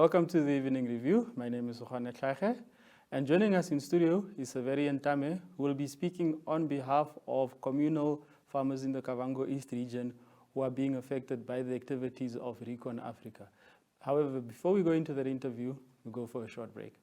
Welcome to the Evening Review. My name is ReconAfrica, and joining us in studio is Severin Tame, who will be speaking on behalf of communal farmers in the Kavango East Region who are being affected by the activities of ReconAfrica. However, before we go into that interview, we'll go for a short break.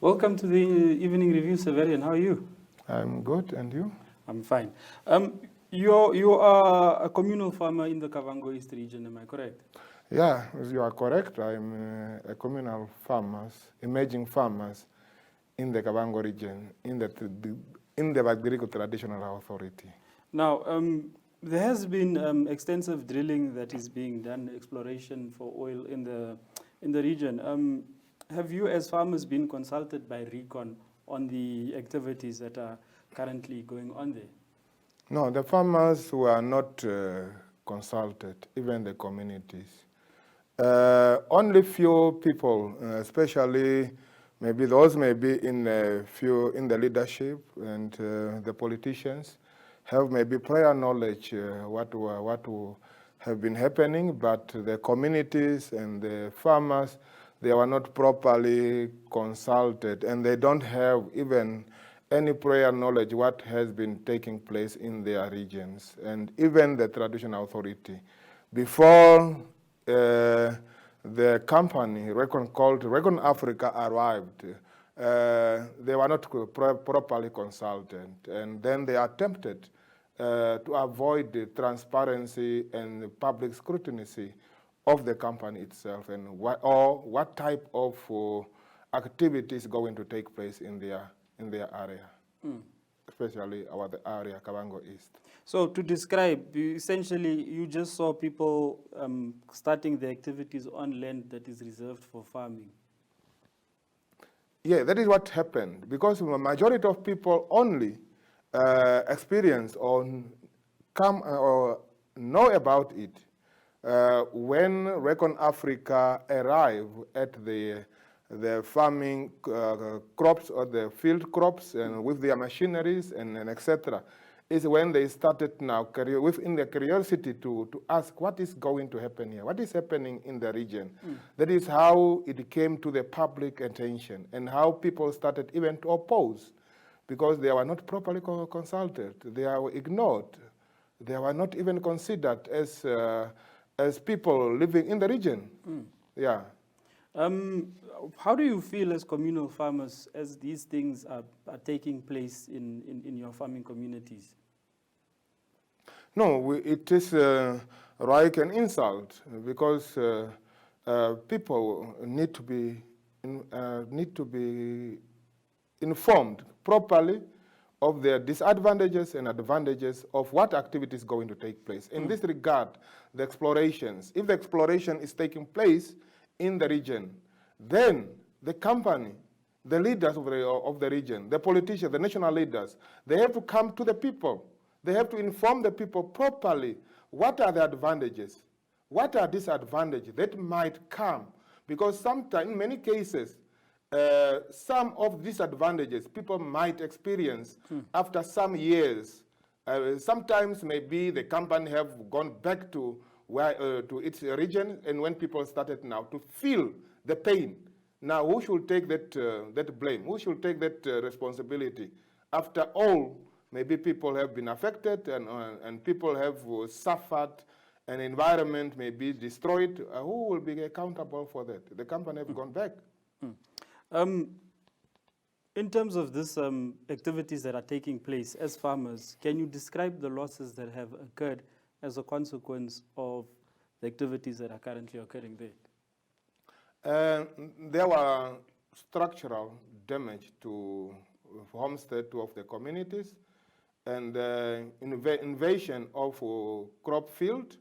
Welcome to the Evening Review, Severin. How are you? I'm good, and you? I'm fine. You are a communal farmer in the Kavango East Region, am I correct? Yeah, you are correct. I'm a communal farmers, emerging farmers in the Kavango region, in the Bagdirico Traditional Authority. Now, there has been extensive drilling that is being done, exploration for oil in the region. Have you, as farmers, been consulted by Recon on the activities that are currently going on there? No, the farmers were not consulted, even the communities. Only few people, especially maybe those maybe in the leadership and the politicians, have maybe prior knowledge what will have been happening, but the communities and the farmers, they were not properly consulted, and they don't have even any prior knowledge what has been taking place in their regions, and even the traditional authority. Before the company called ReconAfrica arrived, they were not properly consulted, and then they attempted to avoid the transparency and the public scrutiny of the company itself, and what type of activity is going to take place in their area, especially the area Kavango East. So to describe, essentially you just saw people starting the activities on land that is reserved for farming. Yeah, that is what happened, because the majority of people only experience or come or know about it when ReconAfrica arrived at the farming crops or the field crops and with their machineries and etc. is when they started now within the curiosity to ask what is going to happen here, what is happening in the region. That is how it came to the public attention, and how people started even to oppose, because they were not properly consulted, they were ignored, they were not even considered as people living in the region. Yeah. How do you feel as communal farmers as these things are taking place in your farming communities? No, it is like an insult, because people need to be informed properly of their disadvantages and advantages of what activity is going to take place. In this regard, the explorations, if the exploration is taking place in the region, then the company, the leaders of the region, the politicians, the national leaders, they have to come to the people. They have to inform the people properly what are the advantages, what are disadvantages that might come. Because sometimes, in many cases, some of these advantages people might experience after some years. Sometimes maybe the company have gone back to its region, and when people started now to feel the pain, now who should take that blame? Who should take that responsibility? After all, maybe people have been affected, and people have suffered, an environment may be destroyed. Who will be accountable for that? The company have gone back. In terms of this activities that are taking place as farmers, can you describe the losses that have occurred as a consequence of the activities that are currently occurring there? There were structural damage to homestead of the communities, and invasion of crop field,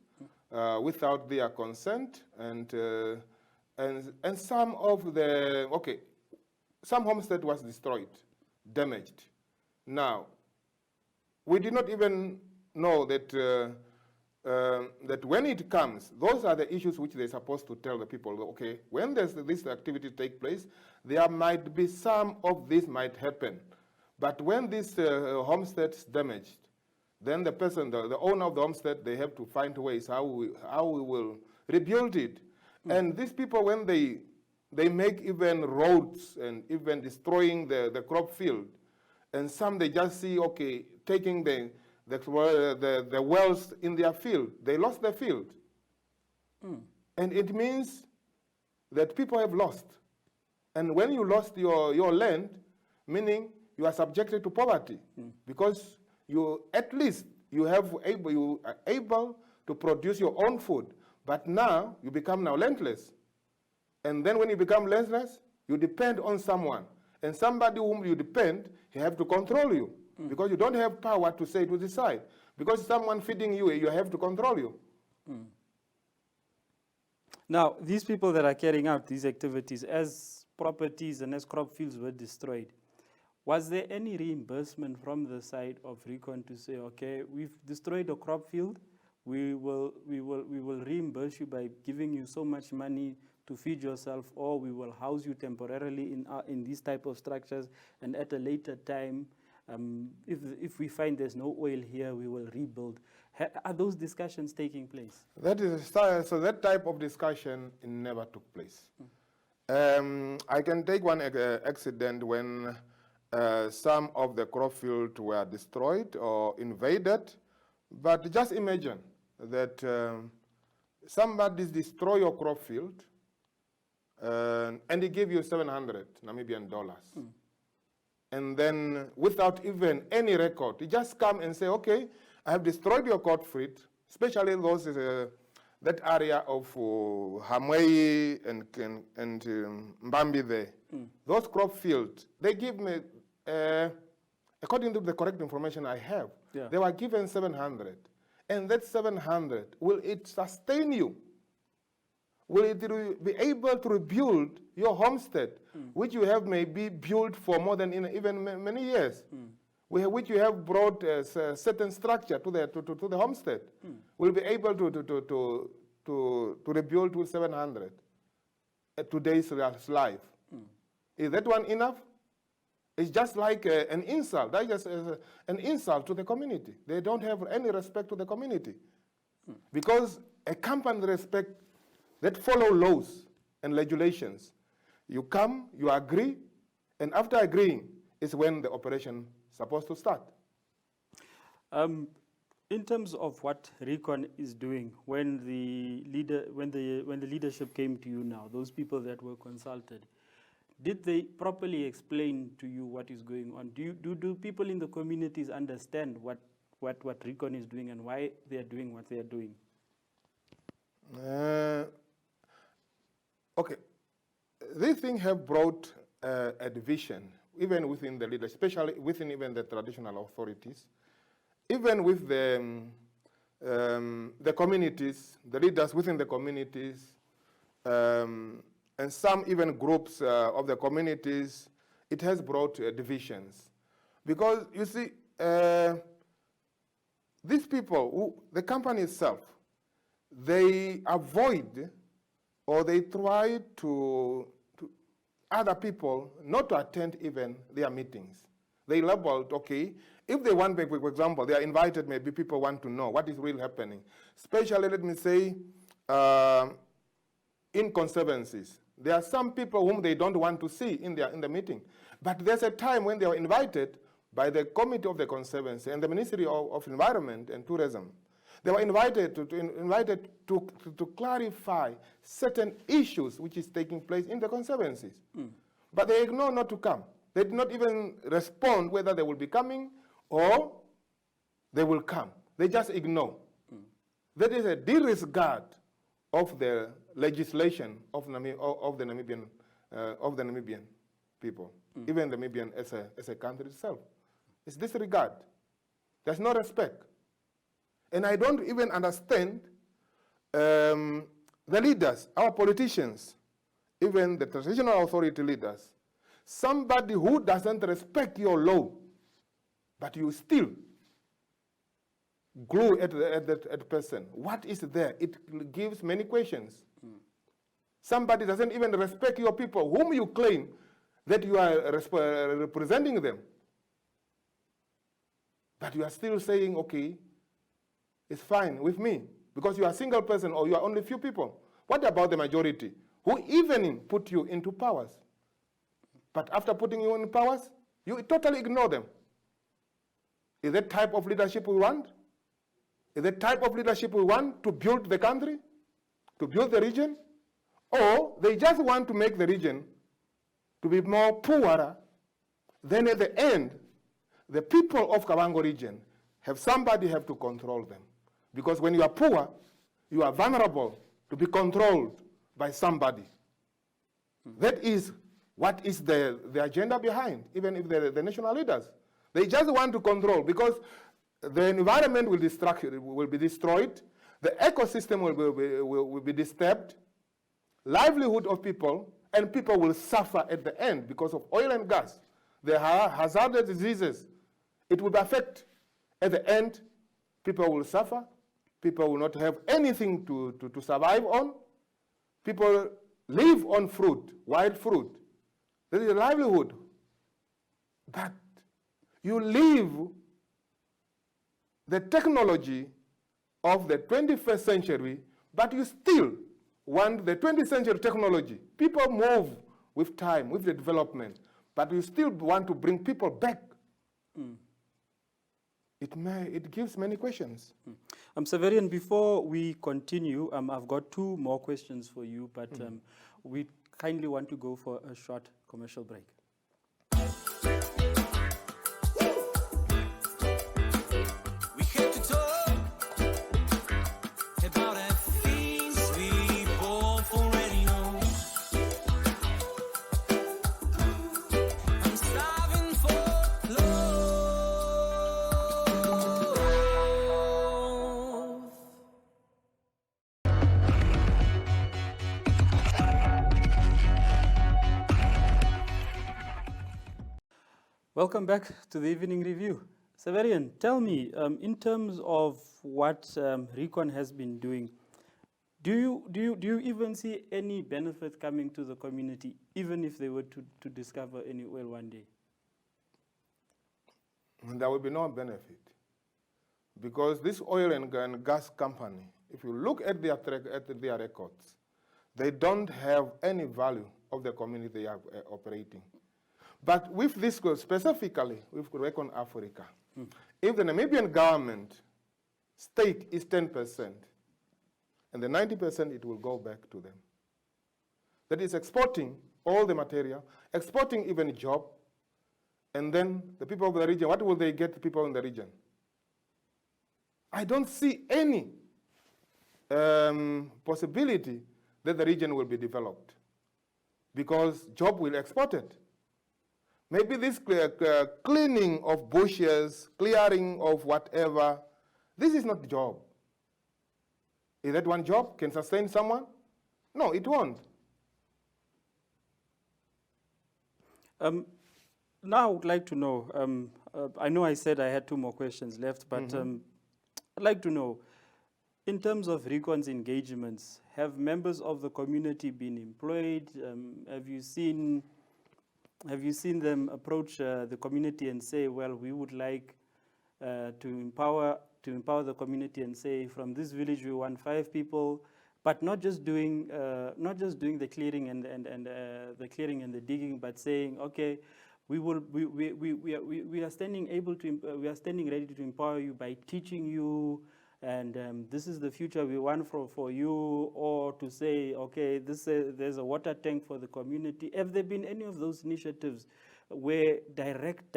without their consent, and some of the, some homestead was destroyed, damaged. Now, we did not even know that that when it comes, those are the issues which they're supposed to tell the people. Okay, when there's this activity take place, there might be some of this might happen, but when this homestead is damaged, then the person, the owner of the homestead, they have to find ways how we will rebuild it. And these people, when they make even roads and even destroying the crop field, and some they just see, okay, taking the wells in their field, they lost their field. And it means that people have lost. And when you lost your land, meaning you are subjected to poverty, because you at least you are able to produce your own food, but now you become now landless. And then when you become landless, you depend on someone. And somebody whom you depend, he have to control you, because you don't have power to say to decide. Because someone feeding you, you have to control you. Now, these people that are carrying out these activities, as properties and as crop fields were destroyed, was there any reimbursement from the side of Recon to say, okay, we've destroyed a crop field, we will reimburse you by giving you so much money to feed yourself, or we will house you temporarily in these type of structures, and at a later time, if we find there's no oil here, we will rebuild. Are those discussions taking place? That is so that type of discussion never took place. I can take one accident when some of the crop fields were destroyed or invaded, but just imagine that somebody destroy your crop field and he give you 700 Namibian dollars. And then without even any record, he just come and say, okay, I have destroyed your crop field, especially those that area of Hamwei and Mbambi there. Those crop fields, they give me, according to the correct information I have, they were given 700. And that 700, will it sustain you? Will it be able to rebuild your homestead, which you have maybe built for more than even many years, which you have brought a certain structure to the homestead? Will be able to rebuild with 700 at today's life? Is that one enough? It's just like an insult. That is just an insult to the community. They don't have any respect to the community, because a company respect that follow laws and regulations. You come, you agree, and after agreeing is when the operation is supposed to start. In terms of what Recon is doing, when the leadership came to you now, those people that were consulted, did they properly explain to you what is going on? Do people in the communities understand what Recon is doing and why they are doing what they are doing? Okay, these things have brought a division, even within the leaders, especially within even the traditional authorities, even with the communities, the leaders within the communities, and some even groups of the communities. It has brought divisions. Because, you see, these people, the company itself, they avoid or they try to other people not to attend even their meetings. They labeled, okay, if they want, for example, they are invited, maybe people want to know what is really happening. Especially, let me say, in conservancies. There are some people whom they don't want to see in the meeting. But there's a time when they are invited by the Committee of the Conservancy and the Ministry of Environment and Tourism. They were invited to clarify certain issues which is taking place in the conservancies. But they ignore not to come. They did not even respond whether they will be coming or they will come. They just ignore. That is a disregard of the legislation of the Namibian people, even the Namibian as a country itself. It's disregard. There's no respect. And I don't even understand the leaders, our politicians, even the traditional authority leaders, somebody who doesn't respect your law, but you still glue at the person. What is there? It gives many questions. Somebody doesn't even respect your people, whom you claim that you are representing them. But you are still saying, okay, it's fine with me, because you are a single person or you are only few people. What about the majority, who even put you into powers? But after putting you in powers, you totally ignore them. Is that type of leadership we want? Is that type of leadership we want to build the country, to build the region? Or they just want to make the region to be more poorer? Then at the end, the people of Kavango region have somebody have to control them. Because when you are poor, you are vulnerable to be controlled by somebody. That is what is the agenda behind, even if the national leaders. They just want to control, because the environment will be destroyed, the ecosystem will be disturbed, livelihood of people, and people will suffer at the end because of oil and gas. The hazardous diseases, it will affect. At the end, people will suffer, people will not have anything to survive on. People live on fruit, wild fruit. That is a livelihood. But you leave the technology of the 21st century, but you still want the 20th century technology. People move with time, with the development, but you still want to bring people back. It gives many questions. Severin, before we continue, I've got two more questions for you, but we kindly want to go for a short commercial break. Welcome back to the Evening Review. Severin, tell me, in terms of what Recon has been doing, do you even see any benefit coming to the community, even if they were to discover any oil one day? There will be no benefit, because this oil and gas company, if you look at their records, they don't have any value of the community they are operating. But with this, specifically with ReconAfrica, if the Namibian government stake is 10%, and the 90% it will go back to them. That is exporting all the material, exporting even job, and then the people of the region, what will they get, the people in the region? I don't see any possibility that the region will be developed, because job will export it. Maybe this cleaning of bushes, clearing of whatever, this is not job. Is that one job can sustain someone? No, it won't. Now I would like to know, I know I said I had two more questions left, but I'd like to know, in terms of Recon's engagements, have members of the community been employed? Have you seen them approach the community and say, well, we would like to empower the community and say, from this village we want 5 people, but not just doing the clearing and the digging, but saying, okay, we are standing ready to empower you by teaching you, and this is the future we want for you, or to say, okay, there's a water tank for the community. Have there been any of those initiatives where direct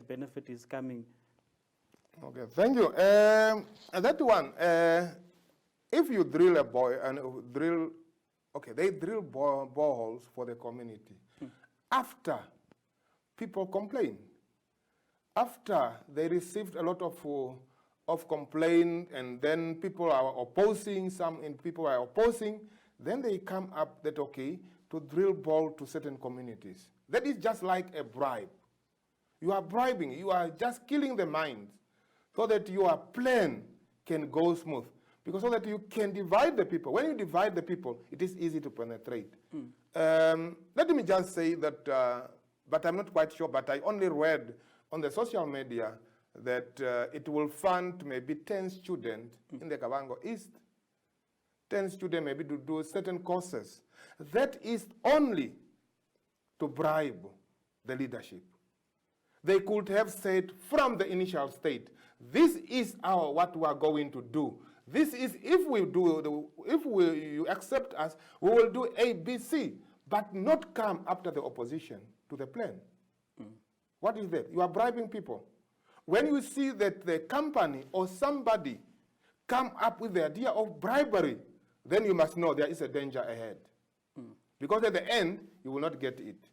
benefit is coming? Okay, thank you. That one, if you drill they drill boreholes for the community. After people complain, after they received a lot of of complaint, and then people are opposing, people are opposing, then they come up that, okay, to drill ball to certain communities. That is just like a bribe. You are bribing, you are just killing the minds so that your plan can go smooth. Because so that you can divide the people. When you divide the people, it is easy to penetrate. Let me just say that, but I'm not quite sure, but I only read on the social media that it will fund maybe 10 students in the Kavango East. 10 students maybe to do certain courses. That is only to bribe the leadership. They could have said from the initial state, this is what we are going to do. This is, if you accept us, we will do A, B, C, but not come after the opposition to the plan. What is that? You are bribing people. When you see that the company or somebody come up with the idea of bribery, then you must know there is a danger ahead. Because at the end, you will not get it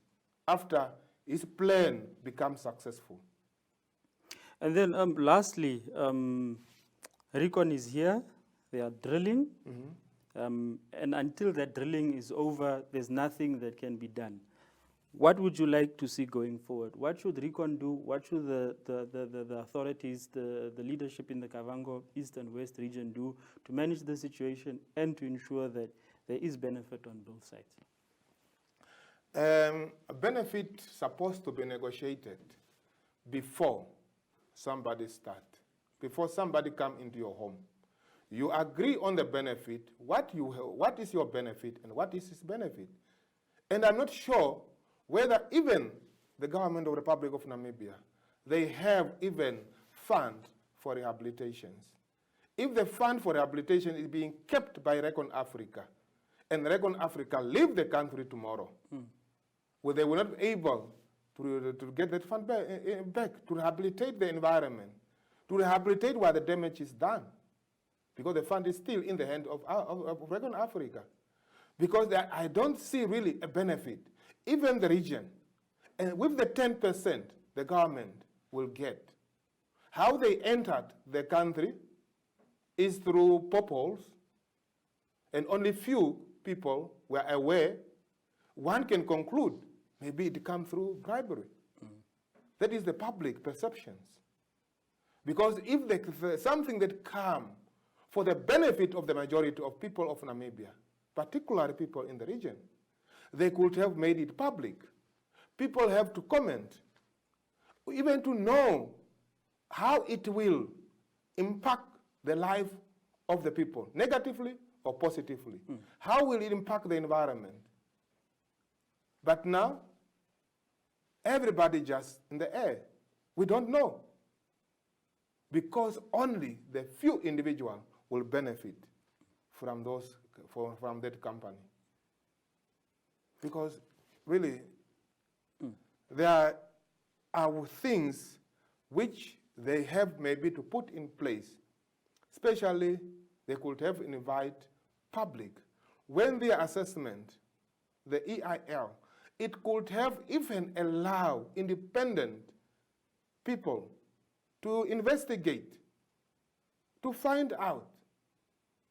after his plan becomes successful. And then lastly, Recon is here, they are drilling, and until that drilling is over, there's nothing that can be done. What would you like to see going forward? What should Recon do? What should the authorities, the leadership in the Kavango East and West region do to manage the situation and to ensure that there is benefit on both sides? A benefit supposed to be negotiated before somebody start, before somebody come into your home. You agree on the benefit, what is your benefit and what is his benefit. And I'm not sure whether even the government of the Republic of Namibia, they have even fund for rehabilitations. If the fund for rehabilitation is being kept by ReconAfrica, and ReconAfrica leave the country tomorrow, well, they will not be able to get that fund back, to rehabilitate the environment, to rehabilitate where the damage is done, because the fund is still in the hand of ReconAfrica. Because I don't see really a benefit. Even the region, and with the 10% the government will get, how they entered the country is through potholes, and only few people were aware. One can conclude maybe it comes through bribery. That is the public perceptions. Because if there's something that comes for the benefit of the majority of people of Namibia, particularly people in the region, they could have made it public. People have to comment, even to know how it will impact the life of the people, negatively or positively. How will it impact the environment? But now, everybody just in the air. We don't know. Because only the few individuals will benefit from that company. Because really, there are things which they have maybe to put in place. Especially, they could have invite public. When their assessment, the EIL, it could have even allow independent people to investigate, to find out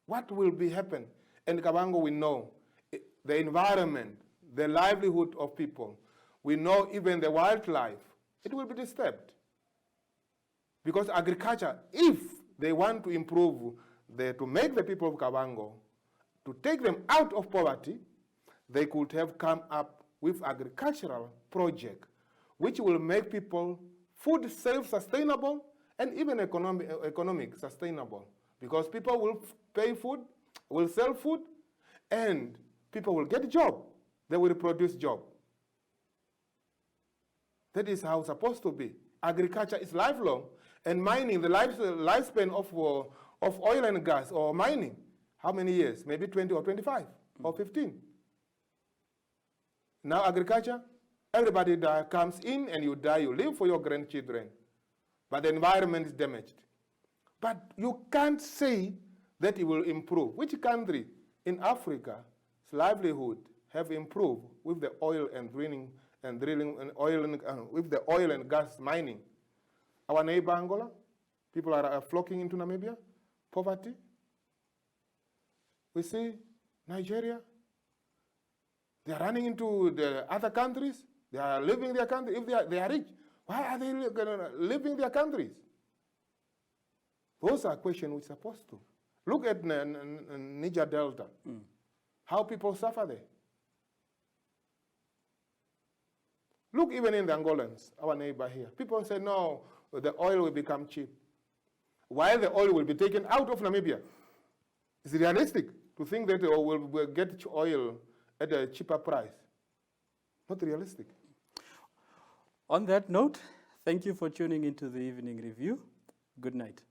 what will be happen. And Kavango, we know the environment, the livelihood of people. We know even the wildlife, it will be disturbed. Because agriculture, if they want to improve, to make the people of Kavango, to take them out of poverty, they could have come up with agricultural project, which will make people food self-sustainable and even economic sustainable. Because people will pay food, will sell food, and people will get a job. They will produce job. That is how it's supposed to be. Agriculture is lifelong, and mining, the lifespan of oil and gas or mining, how many years? Maybe 20 or 25 or 15. Now agriculture, everybody comes in and you die, you live for your grandchildren. But the environment is damaged. But you can't say that it will improve. Which country in Africa's livelihood have improved with the oil and drilling and with the oil and gas mining? Our neighbor Angola? People are flocking into Namibia. Poverty. We see Nigeria. They are running into the other countries. They are leaving their country. If they are rich, why are they leaving their countries? Those are questions we're supposed to. Look at Niger Delta. How people suffer there. Look even in the Angolans, our neighbor here. People say, no, the oil will become cheap. While the oil will be taken out of Namibia. It's realistic to think that we'll get oil at a cheaper price. Not realistic. On that note, thank you for tuning into the Evening Review. Good night.